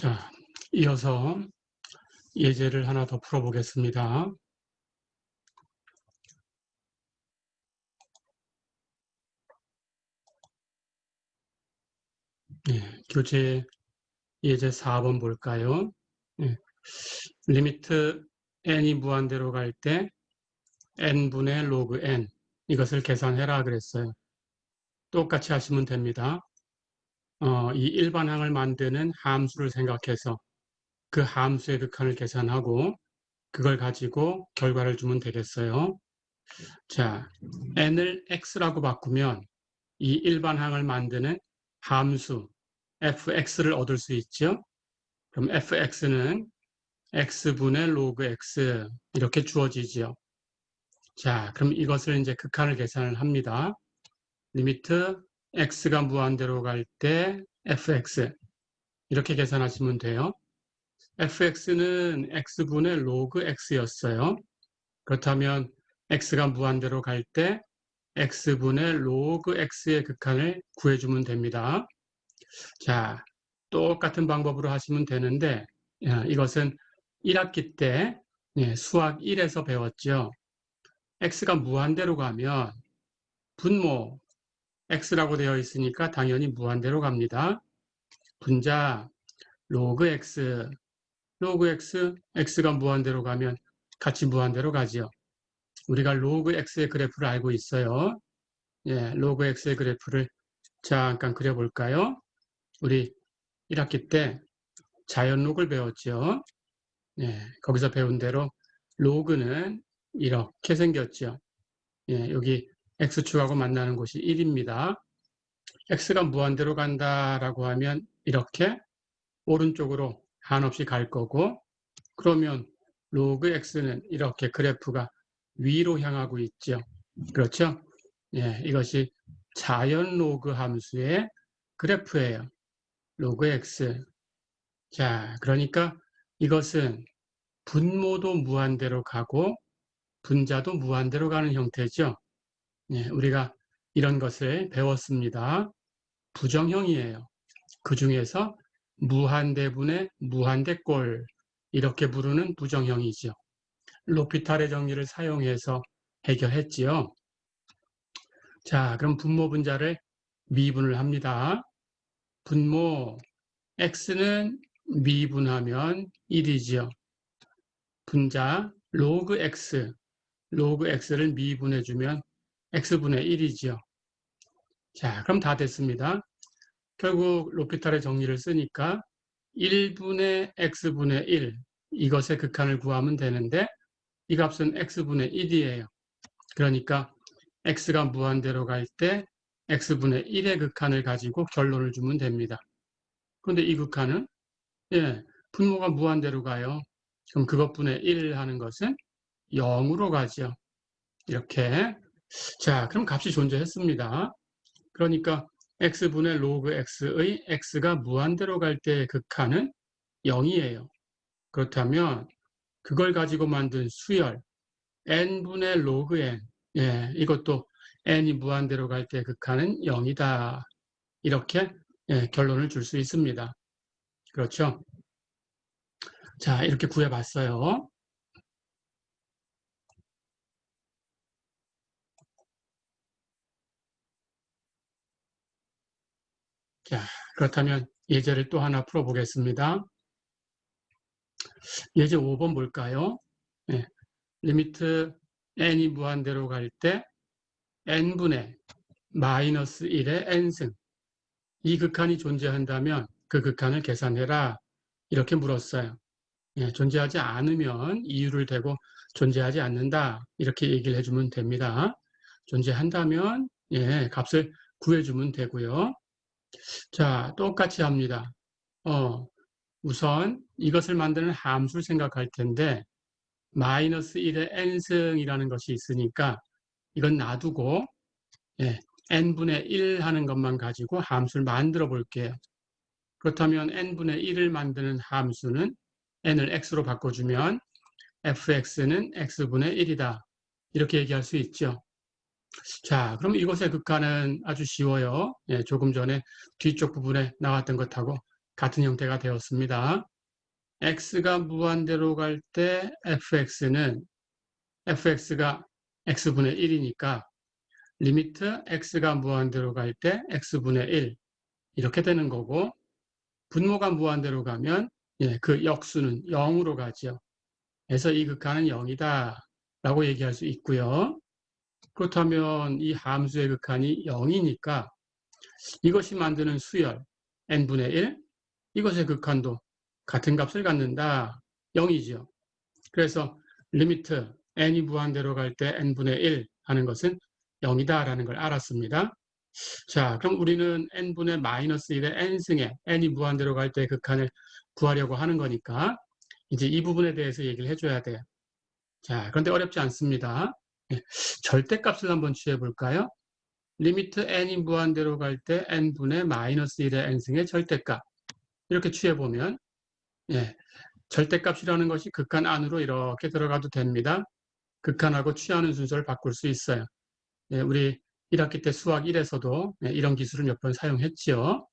자, 이어서 예제를 하나 더 풀어보겠습니다. 교재 예제 4번 볼까요? 리미트 n이 무한대로 갈 때 n분의 로그 n 이것을 계산해라 그랬어요. 똑같이 하시면 됩니다. 이 일반항을 만드는 함수를 생각해서 그 함수의 극한을 계산하고 그걸 가지고 결과를 주면 되겠어요. 자, n을 x라고 바꾸면 이 일반항을 만드는 함수 fx를 얻을 수 있죠. 그럼 fx는 x분의 로그 x 이렇게 주어지죠. 자, 그럼 이것을 이제 극한을 계산을 합니다. 리미트 x가 무한대로 갈 때 fx 이렇게 계산하시면 돼요. fx는 x분의 로그 x였어요. 그렇다면 x가 무한대로 갈 때 x분의 로그 x의 극한을 구해주면 됩니다. 자, 똑같은 방법으로 하시면 되는데 이것은 1학기 때 수학 1에서 배웠죠. x가 무한대로 가면 분모 x라고 되어 있으니까 당연히 무한대로 갑니다. 분자 로그 x, x가 무한대로 가면 같이 무한대로 가죠. 우리가 로그 x의 그래프를 알고 있어요. 로그 x의 그래프를 잠깐 그려볼까요? 우리 1학기 때 자연록을 배웠죠. 거기서 배운 대로 로그는 이렇게 생겼죠. 여기 x축하고 만나는 곳이 1입니다. x가 무한대로 간다라고 하면 이렇게 오른쪽으로 한없이 갈 거고, 그러면 로그 x는 이렇게 그래프가 위로 향하고 있죠. 그렇죠? 이것이 자연 로그 함수의 그래프예요. 로그 x. 자, 그러니까 이것은 분모도 무한대로 가고 분자도 무한대로 가는 형태죠. 우리가 이런 것을 배웠습니다. 부정형이에요. 그 중에서 무한대분의 무한대꼴 이렇게 부르는 부정형이죠. 로피탈의 정리를 사용해서 해결했지요. 자, 그럼 분모 분자를 미분을 합니다. 분모 x는 미분하면 1이지요. 분자 로그 x를 미분해주면 x분의 1이지요. 자, 그럼 다 됐습니다. 결국 로피탈의 정리를 쓰니까 1분의 x분의 1 이것의 극한을 구하면 되는데 이 값은 x분의 1이에요. 그러니까 x가 무한대로 갈 때 x분의 1의 극한을 가지고 결론을 주면 됩니다. 그런데 이 극한은 분모가 무한대로 가요. 그럼 그것분의 1 하는 것은 0으로 가죠. 이렇게. 자, 그럼 값이 존재했습니다. 그러니까 x분의 로그 x의 x가 무한대로 갈 때의 극한은 0이에요. 그렇다면 그걸 가지고 만든 수열 n분의 로그 n 이것도 n이 무한대로 갈 때 극한은 0이다. 이렇게 결론을 줄 수 있습니다. 그렇죠? 자, 이렇게 구해봤어요. 자, 그렇다면 예제를 또 하나 풀어보겠습니다. 예제 5번 볼까요? 리미트 n이 무한대로 갈 때 n분의 마이너스 1의 n승 이 극한이 존재한다면 그 극한을 계산해라 이렇게 물었어요. 존재하지 않으면 이유를 대고 존재하지 않는다 이렇게 얘기를 해주면 됩니다. 존재한다면 값을 구해주면 되고요. 자, 똑같이 합니다. 우선 이것을 만드는 함수를 생각할 텐데 마이너스 1의 n승이라는 것이 있으니까 이건 놔두고 n분의 1 하는 것만 가지고 함수를 만들어 볼게요. 그렇다면 n분의 1을 만드는 함수는 n을 x로 바꿔주면 fx는 x분의 1이다. 이렇게 얘기할 수 있죠. 자, 그럼 이것의 극한은 아주 쉬워요. 조금 전에 뒤쪽 부분에 나왔던 것하고 같은 형태가 되었습니다. x가 무한대로 갈 때 fx가 x분의 1이니까 리미트 x가 무한대로 갈 때 x분의 1 이렇게 되는 거고, 분모가 무한대로 가면 그 역수는 0으로 가죠. 그래서 이 극한은 0이다 라고 얘기할 수 있고요. 그렇다면 이 함수의 극한이 0이니까 이것이 만드는 수열 n분의 1, 이것의 극한도 같은 값을 갖는다. 0이죠. 그래서 리미트 n이 무한대로 갈 때 n분의 1 하는 것은 0이다 라는 걸 알았습니다. 자, 그럼 우리는 n분의 마이너스 1의 n승에 n이 무한대로 갈 때 극한을 구하려고 하는 거니까 이제 이 부분에 대해서 얘기를 해줘야 돼요. 자, 그런데 어렵지 않습니다. 절대값을 한번 취해 볼까요? 리미트 n이 무한대로 갈 때 n분의 마이너스 1의 n승의 절대값 이렇게 취해 보면 절대값이라는 것이 극한 안으로 이렇게 들어가도 됩니다. 극한하고 취하는 순서를 바꿀 수 있어요. 우리 1학기 때 수학 1에서도 이런 기술을 몇 번 사용했지요.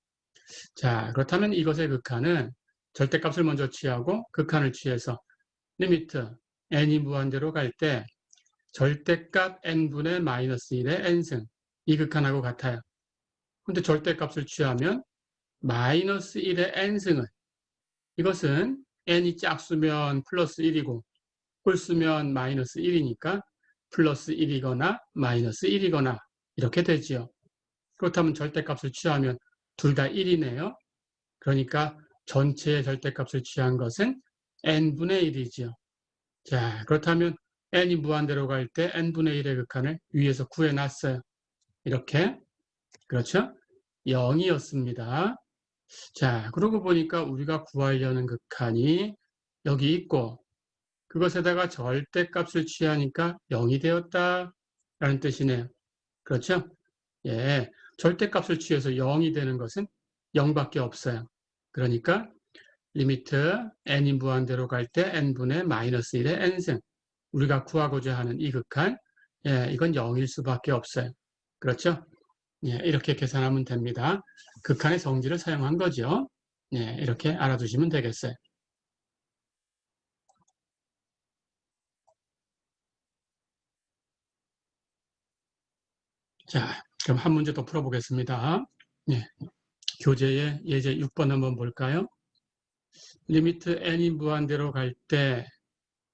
자, 그렇다면 이것의 극한은 절대값을 먼저 취하고 극한을 취해서 리미트 n이 무한대로 갈 때 절대값 n분의 마이너스 1의 n승 이 극한하고 같아요. 근데 절대값을 취하면 마이너스 1의 n승은 이것은 n이 짝수면 플러스 1이고 홀수면 마이너스 1이니까 플러스 1이거나 마이너스 1이거나 이렇게 되지요. 그렇다면 절대값을 취하면 둘 다 1이네요. 그러니까 전체의 절대값을 취한 것은 n분의 1이지요. 자, 그렇다면 n이 무한대로 갈 때 n분의 1의 극한을 위에서 구해놨어요. 이렇게. 그렇죠? 0이었습니다. 자, 그러고 보니까 우리가 구하려는 극한이 여기 있고 그것에다가 절대값을 취하니까 0이 되었다라는 뜻이네요. 그렇죠? 예, 절대값을 취해서 0이 되는 것은 0밖에 없어요. 그러니까 리미트 n이 무한대로 갈 때 n분의 마이너스 1의 n승 우리가 구하고자 하는 이 극한 이건 0일 수밖에 없어요. 그렇죠? 이렇게 계산하면 됩니다. 극한의 성질을 사용한 거죠. 이렇게 알아두시면 되겠어요. 자, 그럼 한 문제 더 풀어보겠습니다. 교재의 예제 6번 한번 볼까요? 리미트 n이 무한대로 갈 때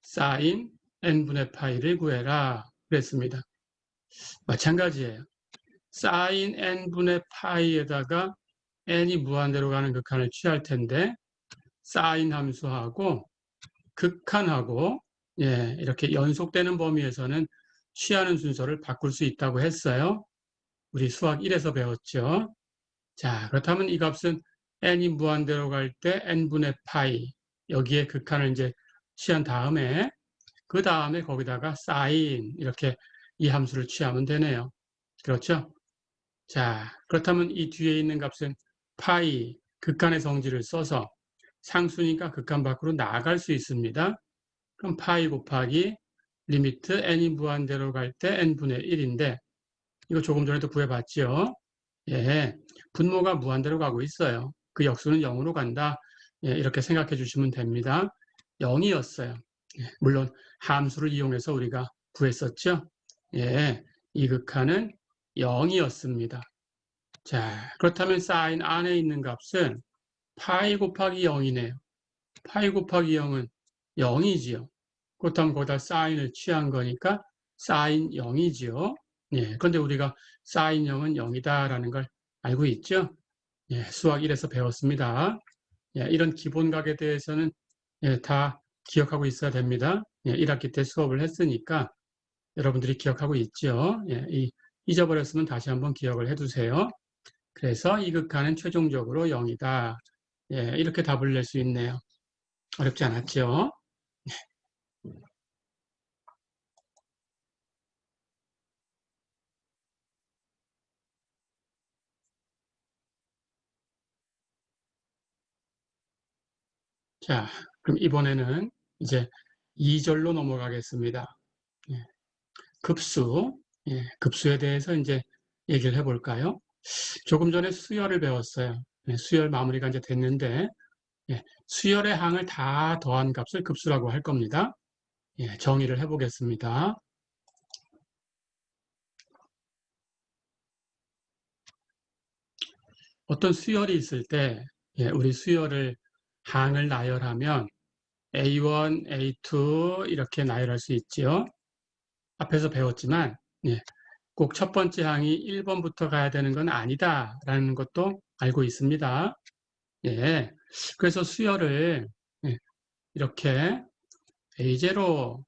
사인 n분의 파이를 구해라 그랬습니다. 마찬가지예요. 사인 n분의 파이에다가 n이 무한대로 가는 극한을 취할 텐데 사인 함수하고 극한하고 이렇게 연속되는 범위에서는 취하는 순서를 바꿀 수 있다고 했어요. 우리 수학 1에서 배웠죠. 자, 그렇다면 이 값은 n이 무한대로 갈 때 n분의 파이 여기에 극한을 이제 취한 다음에 그 다음에 거기다가 사인 이렇게 이 함수를 취하면 되네요. 그렇죠? 자, 그렇다면 이 뒤에 있는 값은 파이 극한의 성질을 써서 상수니까 극한 밖으로 나갈 수 있습니다. 그럼 파이 곱하기 리미트 n이 무한대로 갈 때 n분의 1인데 이거 조금 전에도 구해봤죠. 분모가 무한대로 가고 있어요. 그 역수는 0으로 간다. 이렇게 생각해 주시면 됩니다. 0이었어요. 물론 함수를 이용해서 우리가 구했었죠. 이 극한은 0이었습니다. 자, 그렇다면 사인 안에 있는 값은 파이 곱하기 0이네요. 파이 곱하기 0은 0이지요. 그렇다면 거기다 사인을 취한 거니까 사인 0이지요. 그런데 우리가 사인 0은 0이다라는 걸 알고 있죠. 수학 1에서 배웠습니다. 이런 기본각에 대해서는 다 기억하고 있어야 됩니다. 1학기 때 수업을 했으니까 여러분들이 기억하고 있죠. 잊어버렸으면 다시 한번 기억을 해두세요. 그래서 이 극한은 최종적으로 0이다. 이렇게 답을 낼 수 있네요. 어렵지 않았죠? 자, 그럼 이번에는 이제 2절로 넘어가겠습니다. 급수, 급수에 대해서 이제 얘기를 해볼까요? 조금 전에 수열을 배웠어요. 수열 마무리가 이제 됐는데, 수열의 항을 다 더한 값을 급수라고 할 겁니다. 정의를 해보겠습니다. 어떤 수열이 있을 때 우리 수열을 항을 나열하면 A1, A2 이렇게 나열할 수 있지요. 앞에서 배웠지만 꼭 첫 번째 항이 1번부터 가야 되는 건 아니다라는 것도 알고 있습니다. 그래서 수열을 이렇게 A0,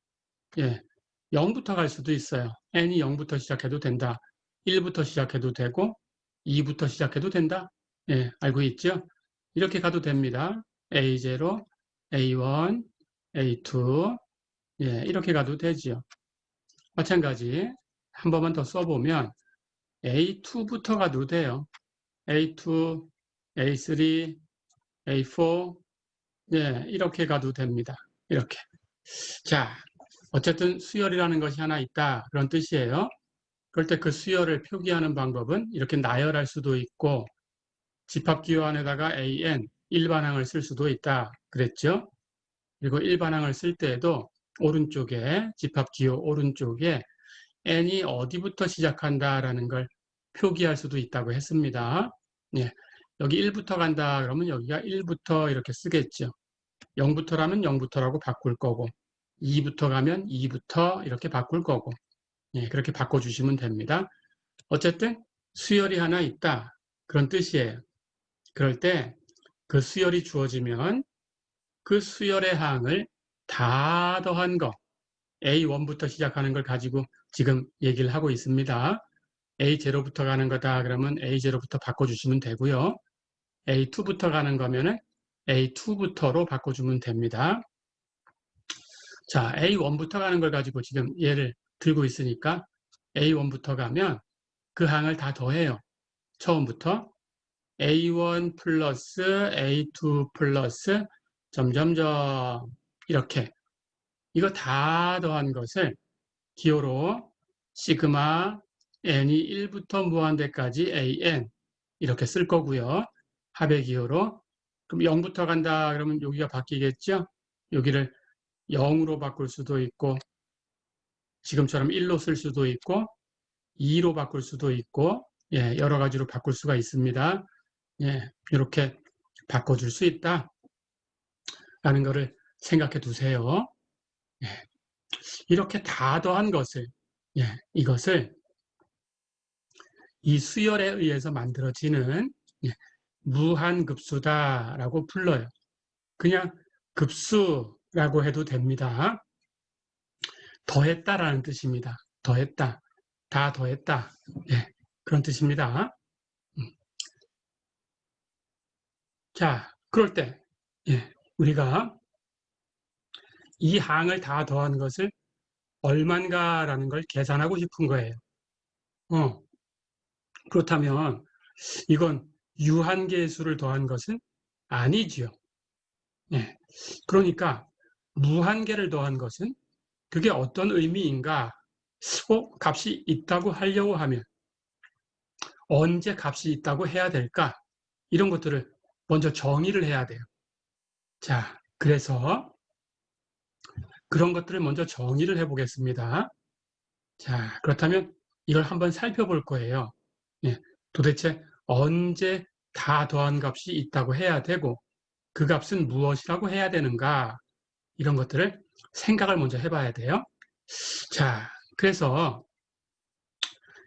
0부터 갈 수도 있어요. n이 0부터 시작해도 된다. 1부터 시작해도 되고 2부터 시작해도 된다. 알고 있죠? 이렇게 가도 됩니다. A0, A1, A2 이렇게 가도 되지요. 마찬가지 한 번만 더 써보면 A2부터 가도 돼요. A2, A3, A4 이렇게 가도 됩니다. 이렇게. 자, 어쨌든 수열이라는 것이 하나 있다. 그런 뜻이에요. 그럴 때 그 수열을 표기하는 방법은 이렇게 나열할 수도 있고 집합기호 안에다가 AN, 일반항을 쓸 수도 있다. 그랬죠? 그리고 일반항을 쓸 때에도 오른쪽에 집합기호 오른쪽에 n이 어디부터 시작한다라는 걸 표기할 수도 있다고 했습니다. 여기 1부터 간다 그러면 여기가 1부터 이렇게 쓰겠죠. 0부터라면 0부터라고 바꿀 거고 2부터 가면 2부터 이렇게 바꿀 거고 그렇게 바꿔주시면 됩니다. 어쨌든 수열이 하나 있다. 그런 뜻이에요. 그럴 때 그 수열이 주어지면 그 수열의 항을 다 더한 거 A1부터 시작하는 걸 가지고 지금 얘기를 하고 있습니다. A0부터 가는 거다 그러면 A0부터 바꿔주시면 되고요. A2부터 가는 거면은 A2부터로 바꿔주면 됩니다. 자, A1부터 가는 걸 가지고 지금 얘를 들고 있으니까 A1부터 가면 그 항을 다 더해요. 처음부터 A1 플러스 A2 플러스 점점점 이렇게 이거 다 더한 것을 기호로 시그마 n이 1부터 무한대까지 an 이렇게 쓸 거고요. 합의 기호로 그럼 0부터 간다 그러면 여기가 바뀌겠죠? 여기를 0으로 바꿀 수도 있고 지금처럼 1로 쓸 수도 있고 2로 바꿀 수도 있고 여러 가지로 바꿀 수가 있습니다. 이렇게 바꿔줄 수 있다 라는 것을 생각해 두세요. 이렇게 다 더한 것을 이것을 이 수열에 의해서 만들어지는 무한급수다라고 불러요. 그냥 급수라고 해도 됩니다. 더했다라는 뜻입니다. 더했다. 다 더했다. 그런 뜻입니다. 자, 그럴 때 우리가 이 항을 다 더한 것을 얼만가라는 걸 계산하고 싶은 거예요. 그렇다면 이건 유한계수를 더한 것은 아니지요. 그러니까 무한계를 더한 것은 그게 어떤 의미인가? 값이 있다고 하려고 하면 언제 값이 있다고 해야 될까? 이런 것들을 먼저 정의를 해야 돼요. 자, 그래서 그런 것들을 먼저 정의를 해보겠습니다. 자, 그렇다면 이걸 한번 살펴볼 거예요. 도대체 언제 다 더한 값이 있다고 해야 되고 그 값은 무엇이라고 해야 되는가? 이런 것들을 생각을 먼저 해봐야 돼요. 자, 그래서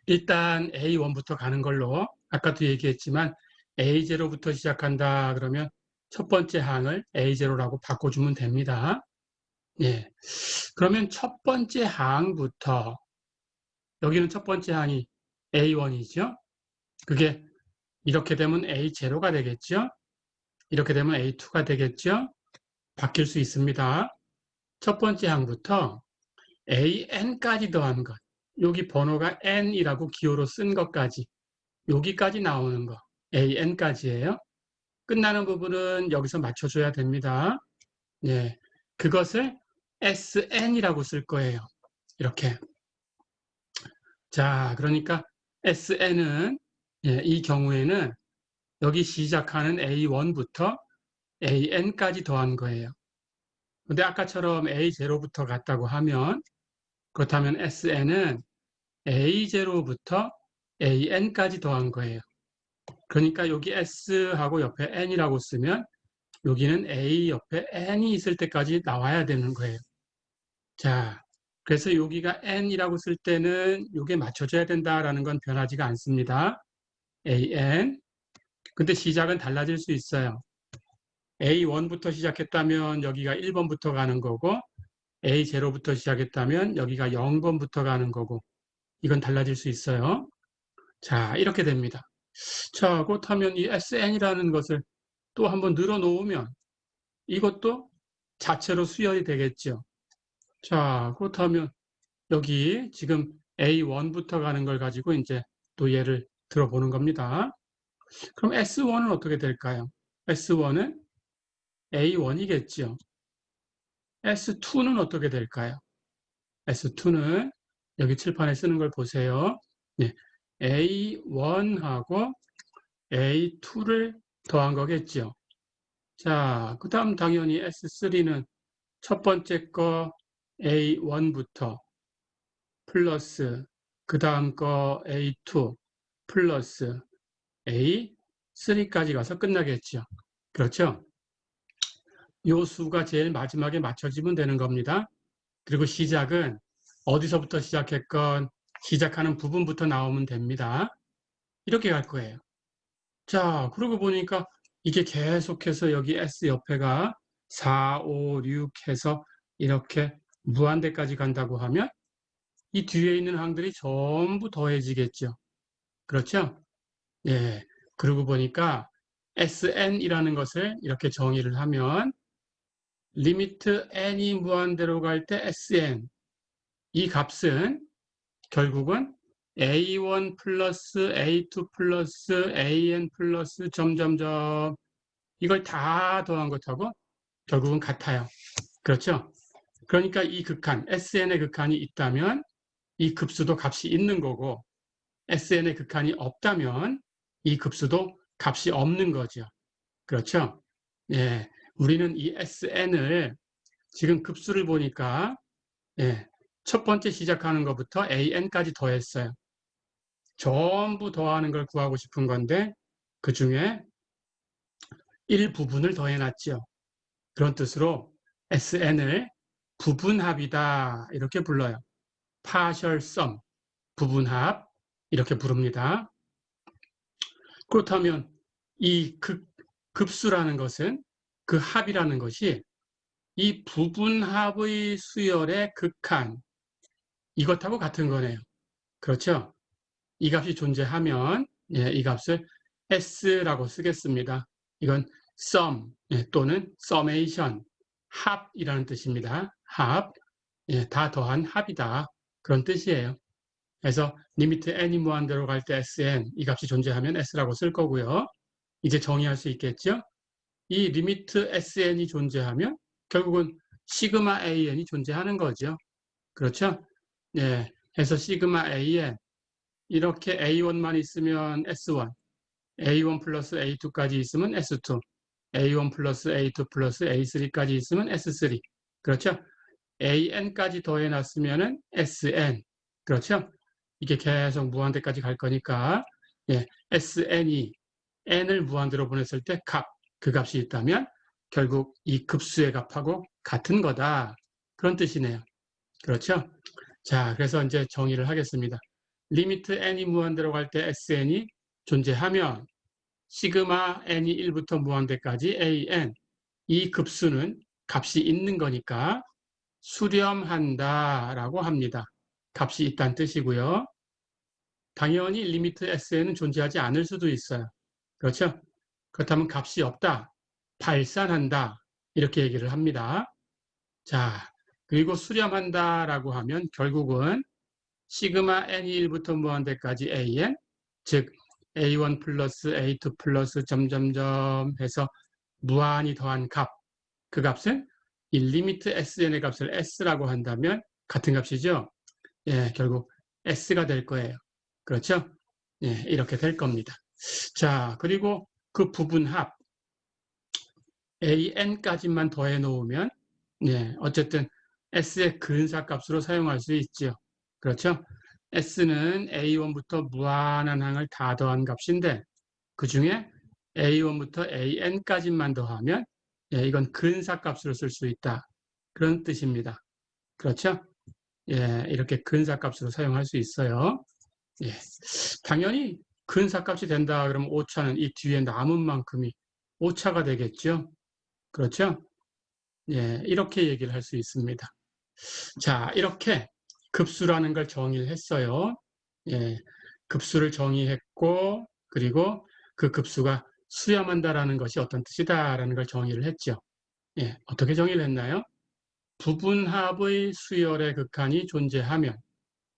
일단 A1부터 가는 걸로 아까도 얘기했지만 A0부터 시작한다 그러면 첫 번째 항을 A0라고 바꿔주면 됩니다. 그러면 첫 번째 항부터 여기는 첫 번째 항이 A1이죠. 그게 이렇게 되면 A0가 되겠죠. 이렇게 되면 A2가 되겠죠. 바뀔 수 있습니다. 첫 번째 항부터 AN까지 더한 것. 여기 번호가 N이라고 기호로 쓴 것까지 여기까지 나오는 거 AN까지예요. 끝나는 부분은 여기서 맞춰줘야 됩니다. 그것을 SN이라고 쓸 거예요. 이렇게. 자, 그러니까 SN은 이 경우에는 여기 시작하는 A1부터 AN까지 더한 거예요. 근데 아까처럼 A0부터 갔다고 하면 그렇다면 SN은 A0부터 AN까지 더한 거예요. 그러니까 여기 S하고 옆에 N이라고 쓰면 여기는 A 옆에 N이 있을 때까지 나와야 되는 거예요. 자, 그래서 여기가 N이라고 쓸 때는 이게 맞춰져야 된다라는 건 변하지가 않습니다. AN. 근데 시작은 달라질 수 있어요. A1부터 시작했다면 여기가 1번부터 가는 거고 A0부터 시작했다면 여기가 0번부터 가는 거고 이건 달라질 수 있어요. 자, 이렇게 됩니다. 자, 그렇다면 이 SN이라는 것을 또 한번 늘어놓으면 이것도 자체로 수열이 되겠죠. 자, 그렇다면 여기 지금 A1부터 가는 걸 가지고 이제 또 예를 들어보는 겁니다. 그럼 S1은 어떻게 될까요? S1은 A1이겠죠. S2는 어떻게 될까요? S2는 여기 칠판에 쓰는 걸 보세요. 네, A1하고 A2를 더한 거겠죠. 자, 그 다음 당연히 S3는 첫 번째 거 A1부터 플러스 그 다음 거 A2 플러스 A3까지 가서 끝나겠죠. 그렇죠? 요 수가 제일 마지막에 맞춰지면 되는 겁니다. 그리고 시작은 어디서부터 시작했건 시작하는 부분부터 나오면 됩니다. 이렇게 갈 거예요. 자, 그러고 보니까 이게 계속해서 여기 S 옆에가 4, 5, 6 해서 이렇게 무한대까지 간다고 하면 이 뒤에 있는 항들이 전부 더해지겠죠. 그렇죠? 예. 그러고 보니까 SN이라는 것을 이렇게 정의를 하면 리미트 n이 무한대로 갈 때 SN 이 값은 결국은 A1 플러스 A2 플러스 AN 플러스 점점점 이걸 다 더한 것하고 결국은 같아요. 그렇죠? 그러니까 이 극한, SN의 극한이 있다면 이 급수도 값이 있는 거고 SN의 극한이 없다면 이 급수도 값이 없는 거죠. 그렇죠? 예, 우리는 이 SN을 지금 급수를 보니까 예, 첫 번째 시작하는 것부터 AN까지 더했어요. 전부 더하는 걸 구하고 싶은 건데 그 중에 일부분을 더해놨죠. 그런 뜻으로 SN을 부분합이다 이렇게 불러요. partial sum, 부분합 이렇게 부릅니다. 그렇다면 이 급수라는 것은 그 합이라는 것이 이 부분합의 수열의 극한 이것하고 같은 거네요. 그렇죠? 이 값이 존재하면 예, 이 값을 S라고 쓰겠습니다. 이건 sum 또는 summation, 합이라는 뜻입니다. 합, 예, 다 더한 합이다. 그런 뜻이에요. 그래서 리미트 n이 무한대로 갈 때 Sn, 이 값이 존재하면 S라고 쓸 거고요. 이제 정의할 수 있겠죠? 이 리미트 SN이 존재하면 결국은 시그마 AN이 존재하는 거죠. 그렇죠? 네. 해서 시그마 AN 이렇게 A1만 있으면 S1, A1 플러스 A2까지 있으면 S2, A1 플러스 A2 플러스 A3까지 있으면 S3. 그렇죠? AN까지 더해놨으면 SN. 그렇죠? 이게 계속 무한대까지 갈 거니까 예, SN이 N을 무한대로 보냈을 때 값, 그 값이 있다면 결국 이 급수의 값하고 같은 거다. 그런 뜻이네요. 그렇죠? 자, 그래서 이제 정의를 하겠습니다. 리미트 n이 무한대로 갈 때 SN이 존재하면 시그마 n이 1부터 무한대까지 AN 이 급수는 값이 있는 거니까 수렴한다라고 합니다. 값이 있다는 뜻이고요. 당연히 리미트 SN은 존재하지 않을 수도 있어요. 그렇죠? 그렇다면 값이 없다, 발산한다 이렇게 얘기를 합니다. 자, 그리고 수렴한다라고 하면 결국은 시그마 n이 1부터 무한대까지 an, 즉 a1 플러스 a2 플러스 점점점 해서 무한히 더한 값, 그 값을 이 리미트 sn의 값을 s라고 한다면 같은 값이죠. 예, 결국 s가 될 거예요. 그렇죠? 예, 이렇게 될 겁니다. 자, 그리고 그 부분합 an까지만 더해 놓으면 어쨌든 s의 근사값으로 사용할 수 있죠. 그렇죠? s는 a1부터 무한한 항을 다 더한 값인데 그 중에 a1부터 an까지만 더하면 이건 근사값으로 쓸 수 있다. 그런 뜻입니다. 그렇죠? 이렇게 근사값으로 사용할 수 있어요. 당연히 근사값이 된다 그러면 오차는 이 뒤에 남은 만큼이 오차가 되겠죠. 그렇죠? 이렇게 얘기를 할 수 있습니다. 자, 이렇게 급수라는 걸 정의를 했어요. 급수를 정의했고, 그리고 그 급수가 수렴한다라는 것이 어떤 뜻이다라는 걸 정의를 했죠. 어떻게 정의를 했나요? 부분합의 수열의 극한이 존재하면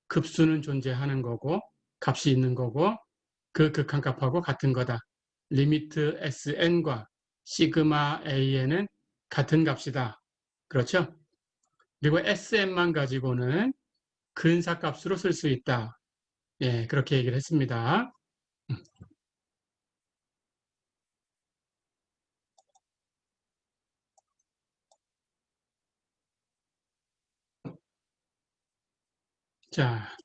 급수는 존재하는 거고, 값이 있는 거고, 그 극한값하고 같은 거다. 리미트 SN과 시그마 AN은 같은 값이다. 그렇죠? 그리고 SN만 가지고는 근사값으로 쓸 수 있다. 그렇게 얘기를 했습니다. 자,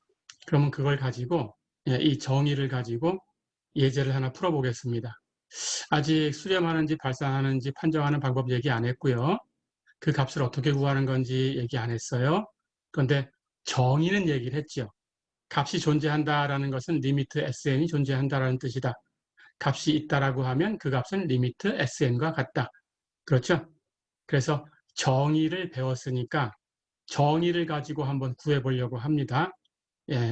그러면 그걸 가지고 이 정의를 가지고 예제를 하나 풀어보겠습니다. 아직 수렴하는지 발산하는지 판정하는 방법 얘기 안 했고요. 그 값을 어떻게 구하는 건지 얘기 안 했어요. 그런데 정의는 얘기를 했죠. 값이 존재한다라는 것은 리미트 SN이 존재한다라는 뜻이다. 값이 있다라고 하면 그 값은 리미트 SN과 같다. 그렇죠? 그래서 정의를 배웠으니까 정의를 가지고 한번 구해보려고 합니다.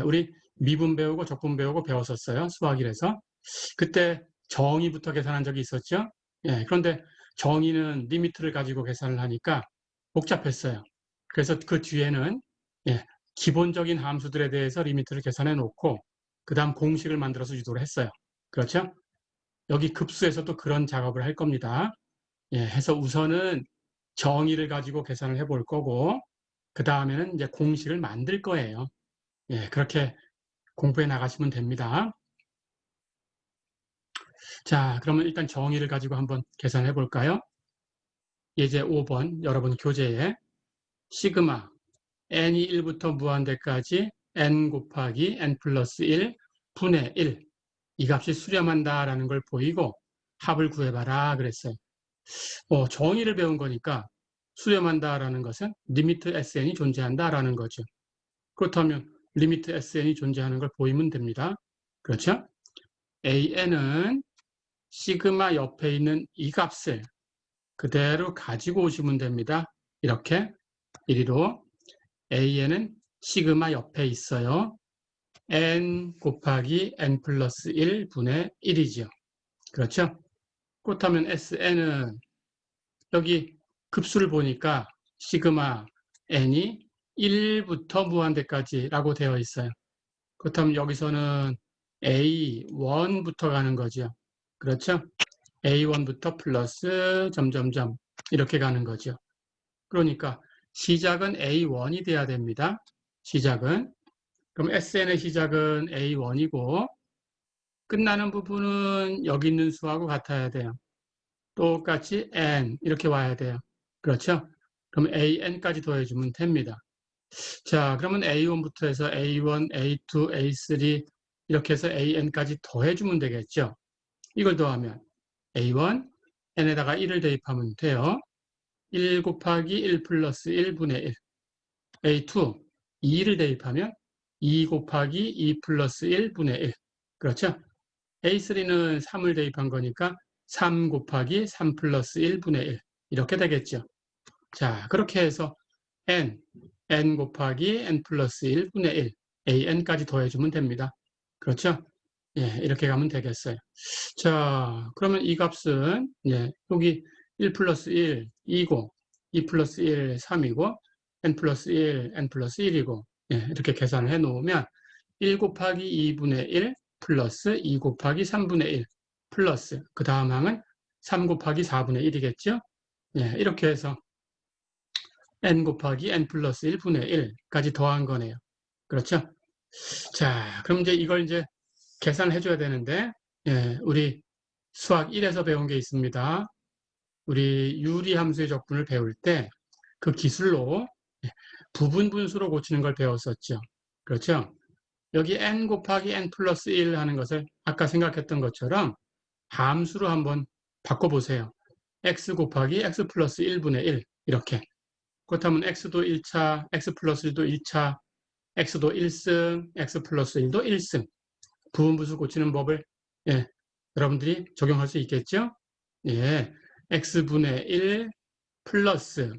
우리 미분 배우고 적분 배우고 배웠었어요. 수학 1에서. 그때 정의부터 계산한 적이 있었죠. 그런데 정의는 리미트를 가지고 계산을 하니까 복잡했어요. 그래서 그 뒤에는 기본적인 함수들에 대해서 리미트를 계산해 놓고 그 다음 공식을 만들어서 유도를 했어요. 그렇죠? 여기 급수에서도 그런 작업을 할 겁니다. 해서 우선은 정의를 가지고 계산을 해볼 거고 그 다음에는 이제 공식을 만들 거예요. 그렇게 공부해 나가시면 됩니다. 자, 그러면 일단 정의를 가지고 한번 계산해 볼까요? 예제 5번 여러분 교재에 시그마 n이 1부터 무한대까지 n 곱하기 n 플러스 1 분의 1 이 값이 수렴한다라는 걸 보이고 합을 구해봐라 그랬어요. 정의를 배운 거니까 수렴한다라는 것은 리미트 SN이 존재한다라는 거죠. 그렇다면 리미트 SN이 존재하는 걸 보이면 됩니다. 그렇죠? AN은 시그마 옆에 있는 이 값을 그대로 가지고 오시면 됩니다. 이렇게 이리로 AN은 시그마 옆에 있어요. n 곱하기 n 플러스 1 분의 1이죠. 그렇죠? 그렇다면 SN은 여기 급수를 보니까 시그마 n이 1부터 무한대까지라고 되어 있어요. 그렇다면 여기서는 A1부터 가는 거죠. 그렇죠? A1부터 플러스 점점점 이렇게 가는 거죠. 그러니까 시작은 A1이 돼야 됩니다. 시작은. 그럼 SN의 시작은 A1이고 끝나는 부분은 여기 있는 수하고 같아야 돼요. 똑같이 N 이렇게 와야 돼요. 그렇죠? 그럼 AN까지 더해주면 됩니다. 자, 그러면 A1부터 해서 A1, A2, A3 이렇게 해서 AN까지 더해주면 되겠죠. 이걸 더하면 A1, N에다가 1을 대입하면 돼요. 1 곱하기 1 플러스 1분의 1. A2, 2를 대입하면 2 곱하기 2 플러스 1분의 1. 그렇죠? A3는 3을 대입한 거니까 3 곱하기 3 플러스 1분의 1. 이렇게 되겠죠. 자, 그렇게 해서 n 곱하기 n 플러스 1분의 1, an까지 더해주면 됩니다. 그렇죠? 이렇게 가면 되겠어요. 자, 그러면 이 값은 여기 1 플러스 1, 2고 2 플러스 1, 3이고 n 플러스 1, n 플러스 1이고 이렇게 계산을 해놓으면 1 곱하기 2분의 1 플러스 2 곱하기 3분의 1 플러스 그 다음 항은 3 곱하기 4분의 1이겠죠? 이렇게 해서 n 곱하기 n 플러스 1분의 1까지 더한 거네요. 그렇죠? 자, 그럼 이제 이걸 이제 계산을 해줘야 되는데, 우리 수학 1에서 배운 게 있습니다. 우리 유리함수의 적분을 배울 때 그 기술로 부분 분수로 고치는 걸 배웠었죠. 그렇죠? 여기 n 곱하기 n 플러스 1 하는 것을 아까 생각했던 것처럼 함수로 한번 바꿔보세요. x 곱하기 x 플러스 1분의 1 이렇게. 그렇다면 x도 1차, x 플러스 1도 1차, x도 1승, x 플러스 1도 1승. 부분분수 고치는 법을 여러분들이 적용할 수 있겠죠? 예, x분의 1 플러스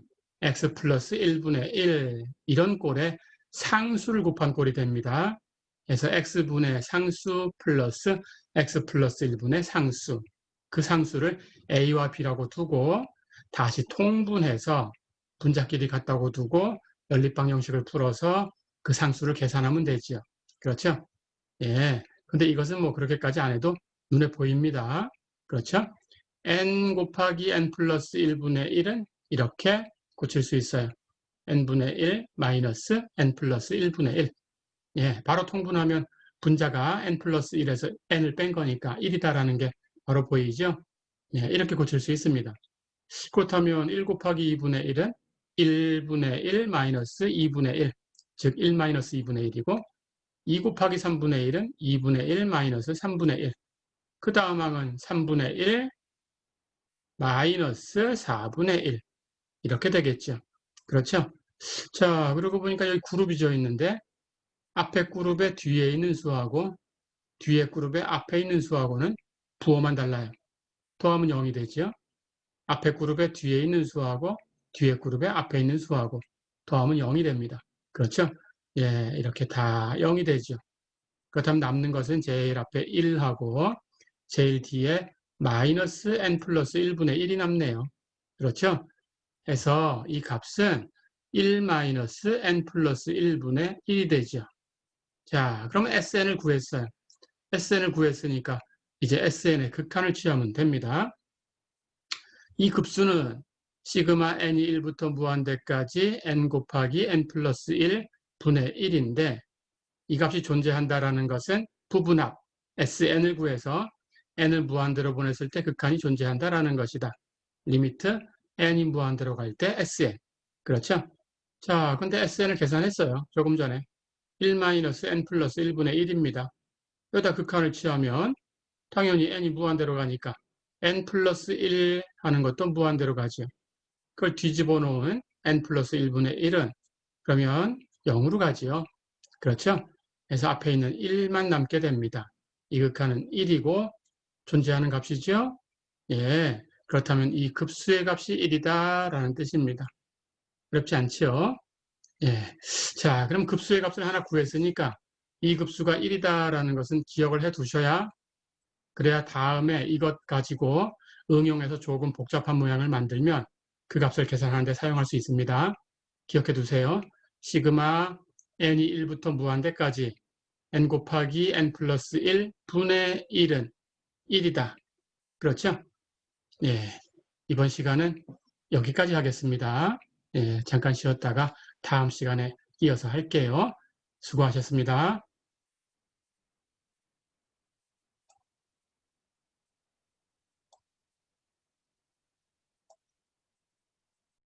x 플러스 1분의 1 이런 꼴에 상수를 곱한 꼴이 됩니다. 그래서 x분의 상수 플러스 x 플러스 1분의 상수 그 상수를 a와 b라고 두고 다시 통분해서 분자끼리 같다고 두고 연립방 형식을 풀어서 그 상수를 계산하면 되죠. 그렇죠? 예. 근데 이것은 뭐 그렇게까지 안 해도 눈에 보입니다. 그렇죠? n 곱하기 n 플러스 1분의 1은 이렇게 고칠 수 있어요. n분의 1 마이너스 n 플러스 1분의 1. 예, 바로 통분하면 분자가 n 플러스 1에서 n을 뺀 거니까 1이다라는 게 바로 보이죠? 예, 이렇게 고칠 수 있습니다. 그렇다면 1 곱하기 2분의 1은 1분의 1 마이너스 2분의 1, 즉 1 마이너스 2분의 1이고 2 곱하기 3분의 1은 2분의 1 마이너스 3분의 1. 그 다음 항은 3분의 1 마이너스 4분의 1. 이렇게 되겠죠. 그렇죠? 자, 그러고 보니까 여기 그룹이 져 있는데 앞에 그룹의 뒤에 있는 수하고 뒤에 그룹의 앞에 있는 수하고는 부호만 달라요. 더하면 0이 되죠. 앞에 그룹의 뒤에 있는 수하고 뒤에 그룹의 앞에 있는 수하고 더하면 0이 됩니다. 그렇죠? 예, 이렇게 다 0이 되죠. 그렇다면 남는 것은 제일 앞에 1하고 제일 뒤에 마이너스 n 플러스 1분의 1이 남네요. 그렇죠? 해서 이 값은 1 마이너스 n 플러스 1분의 1이 되죠. 자, 그러면 SN을 구했어요. SN을 구했으니까 이제 SN의 극한을 취하면 됩니다. 이 급수는 시그마 n이 1부터 무한대까지 n 곱하기 n 플러스 1 분의 1인데 이 값이 존재한다라는 것은 부분합 SN을 구해서 n을 무한대로 보냈을 때 극한이 존재한다라는 것이다. 리미트 n이 무한대로 갈 때 SN. 그렇죠? 자, 근데 SN을 계산했어요. 조금 전에. 1-n 플러스 1분의 1입니다. 여기다 극한을 취하면 당연히 n이 무한대로 가니까 n 플러스 1 하는 것도 무한대로 가죠. 그걸 뒤집어 놓은 n 플러스 1분의 1은 그러면 0으로 가지요. 그렇죠? 그래서 앞에 있는 1만 남게 됩니다. 이 극한은 1이고 존재하는 값이죠. 예, 그렇다면 이 급수의 값이 1이다 라는 뜻입니다. 어렵지 않죠? 예. 자, 그럼 급수의 값을 하나 구했으니까 이 급수가 1이다 라는 것은 기억을 해 두셔야 그래야 다음에 이것 가지고 응용해서 조금 복잡한 모양을 만들면 그 값을 계산하는 데 사용할 수 있습니다. 기억해 두세요. 시그마 n이 1부터 무한대까지 n 곱하기 n 플러스 1 분의 1은 1이다. 그렇죠? 예. 이번 시간은 여기까지 하겠습니다. 예, 잠깐 쉬었다가 다음 시간에 이어서 할게요. 수고하셨습니다.